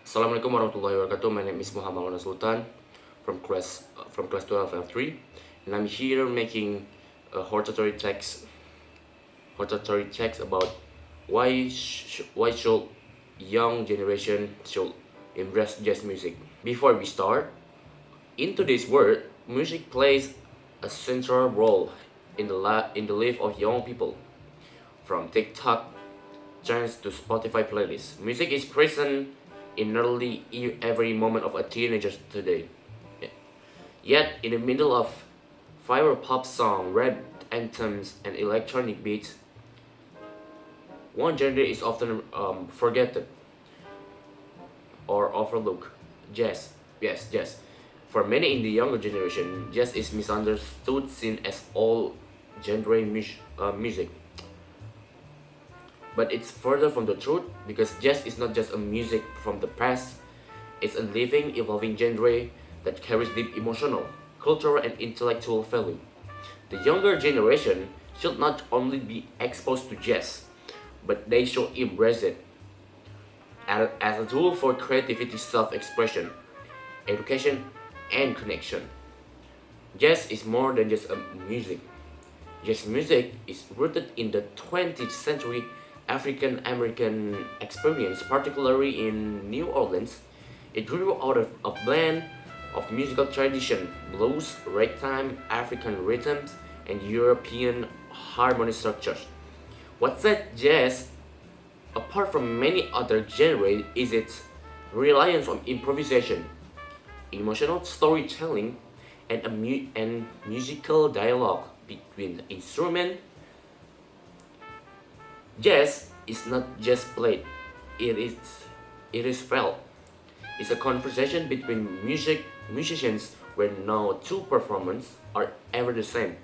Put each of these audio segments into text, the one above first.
Assalamualaikum warahmatullahi wabarakatuh. My name is Maulana Sulthan from class 12 and 3, and I'm here making a hortatory text about why should young generation should embrace jazz music. Before we start, in today's world, music plays a central role in the life of young people. From TikTok trends to Spotify playlists, music is present in nearly every moment of a teenager today. Yet, in the middle of viral pop songs, rap anthems, and electronic beats, one genre is often forgotten or overlooked: jazz. Yes, jazz. For many in the younger generation, jazz is misunderstood, seen as all genre music. But it's further from the truth because jazz is not just a music from the past, it's a living, evolving genre that carries deep emotional, cultural, and intellectual value. The younger generation should not only be exposed to jazz, but they should embrace it as a tool for creativity, self expression, education, and connection. Jazz is more than just a music. Jazz music is rooted in the 20th century African American experience, particularly in New Orleans. It grew out of a blend of musical tradition: blues, ragtime, African rhythms, and European harmony structures. What sets jazz apart from many other genres is its reliance on improvisation, emotional storytelling, and musical dialogue between the instrument. Jazz is not just played; it is it is felt. It's a conversation between musicians where no two performances are ever the same.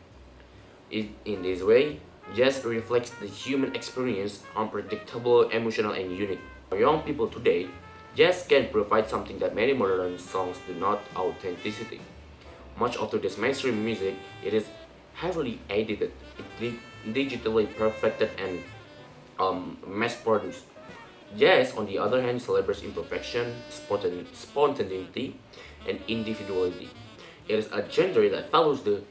In this way, jazz reflects the human experience, unpredictable, emotional, and unique. For young people today, jazz can provide something that many modern songs do not: authenticity. Much of today's mainstream music, it is heavily edited, digitally perfected, and mass-produced. Jazz, on the other hand, celebrates imperfection, spontaneity, and individuality. It is a genre that follows the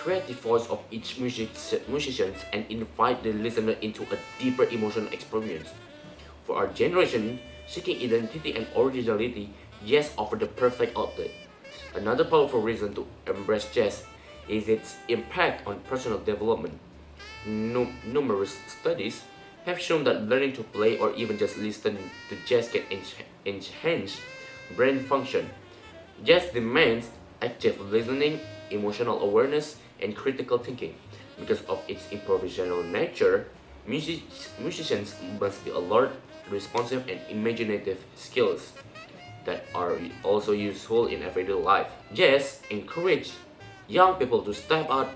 creative voice of each musician and invite the listener into a deeper emotional experience. For our generation, seeking identity and originality, jazz offers the perfect outlet. Another powerful reason to embrace jazz is its impact on personal development. Numerous studies have shown that learning to play or even just listen to jazz can enhance brain function. Jazz demands active listening, emotional awareness, and critical thinking. Because of its improvisational nature, musicians must be alert, responsive, and imaginative skills that are also useful in everyday life. Jazz encourages young people to step out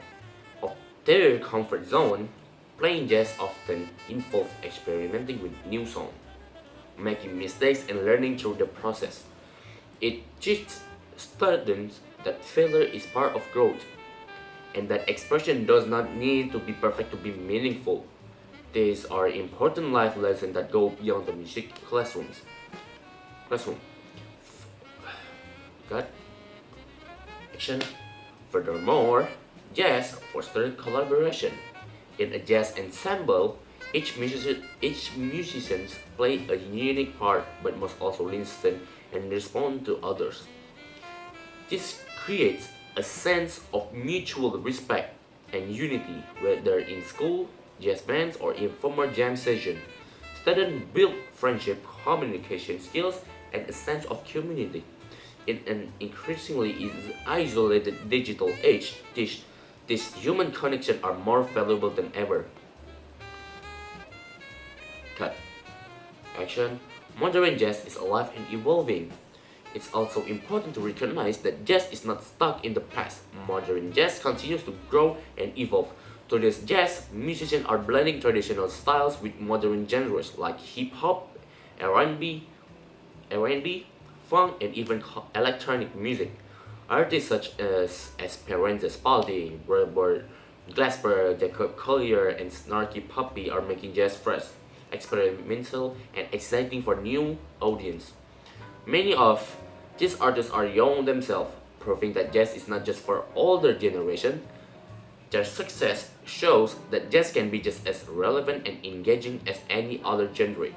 of their comfort zone. Playing jazz often involves experimenting with new songs, making mistakes, and learning through the process. It teaches students that failure is part of growth and that expression does not need to be perfect to be meaningful. These are important life lessons that go beyond the music classroom. Got action. Furthermore, jazz fosters collaboration. In a jazz ensemble, each musician play a unique part but must also listen and respond to others. This creates a sense of mutual respect and unity, whether in school, jazz bands, or informal jam session. Students build friendship, communication skills, and a sense of community. In an increasingly isolated digital age, these human connections are more valuable than ever. Cut. Action. Modern jazz is alive and evolving. It's also important to recognize that jazz is not stuck in the past. Modern jazz continues to grow and evolve. Today's jazz musicians are blending traditional styles with modern genres like hip hop, R&B, R&B, funk, and even electronic music. Artists such as Esperanza Spalding, Robert Glasper, Jacob Collier, and Snarky Puppy are making jazz fresh, experimental, and exciting for new audience. Many of these artists are young themselves, proving that jazz is not just for older generation. Their success shows that jazz can be just as relevant and engaging as any other genre.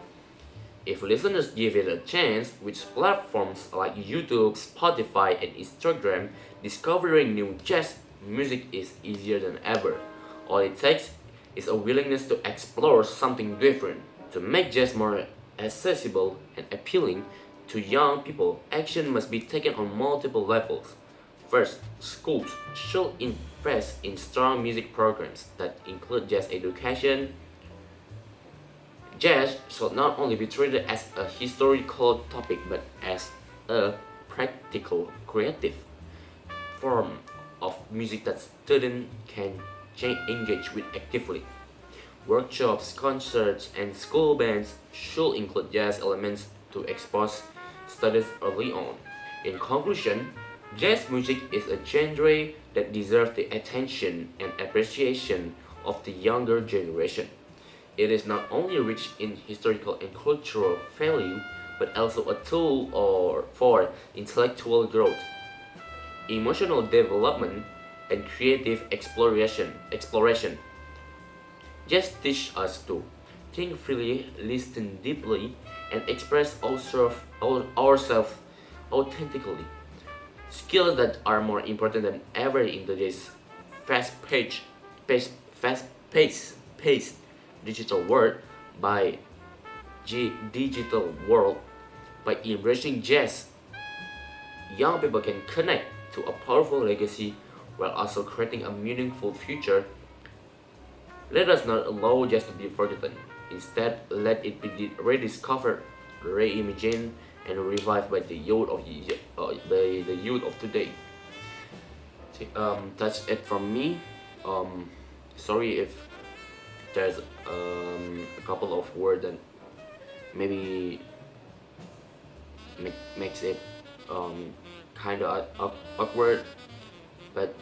If listeners give it a chance, with platforms like YouTube, Spotify, and Instagram, discovering new jazz music is easier than ever. All it takes is a willingness to explore something different. To make jazz more accessible and appealing to young people, action must be taken on multiple levels. First, schools should invest in strong music programs that include jazz education. Jazz should not only be treated as a historical topic but as a practical, creative form of music that students can engage with actively. Workshops, concerts, and school bands should include jazz elements to expose students early on. In conclusion, jazz music is a genre that deserves the attention and appreciation of the younger generation. It is not only rich in historical and cultural value, but also a tool for intellectual growth, emotional development, and creative exploration. Just teach us to think freely, listen deeply, and express ourselves authentically. Skills that are more important than ever in today's fast-paced digital world. By digital world, by embracing jazz, young people can connect to a powerful legacy while also creating a meaningful future. Let us not allow jazz to be forgotten. Instead, let it be rediscovered, reimagined, and revived by the youth of today. That's it from me. Sorry if there's a couple of words that maybe makes it kind of awkward, but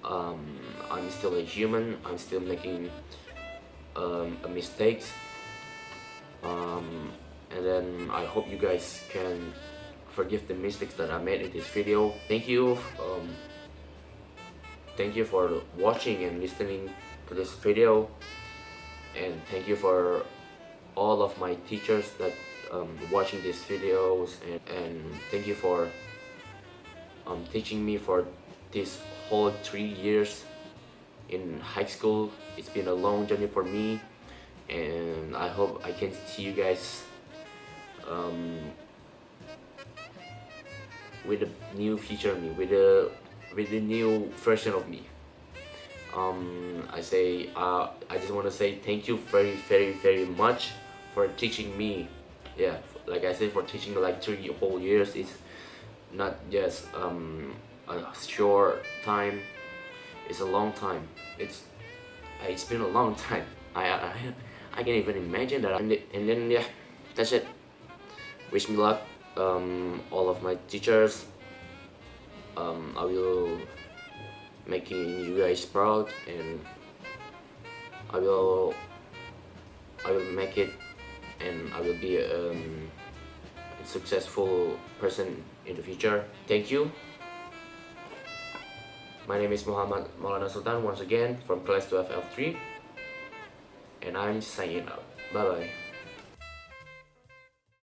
I'm still a human. I'm still making a mistakes, and then I hope you guys can forgive the mistakes that I made in this video. Thank you for watching and listening to this video, and thank you for all of my teachers that watching these videos, and thank you for teaching me for this whole 3 years in high school. It's been a long journey for me, and I hope I can see you guys with a new future of me, with a new version of me. I just want to say thank you very much for teaching me. Yeah, like I said, for teaching like 3 whole years. It's not just a short time. It's a long time. It's been a long time. I can't even imagine that. And then yeah, that's it. Wish me luck, all of my teachers. I will making you guys proud, and I will make it, and I will be a successful person in the future. Thank you. My name is Maulana Sulthan once again from class 12F3, and I'm signing out. Bye bye.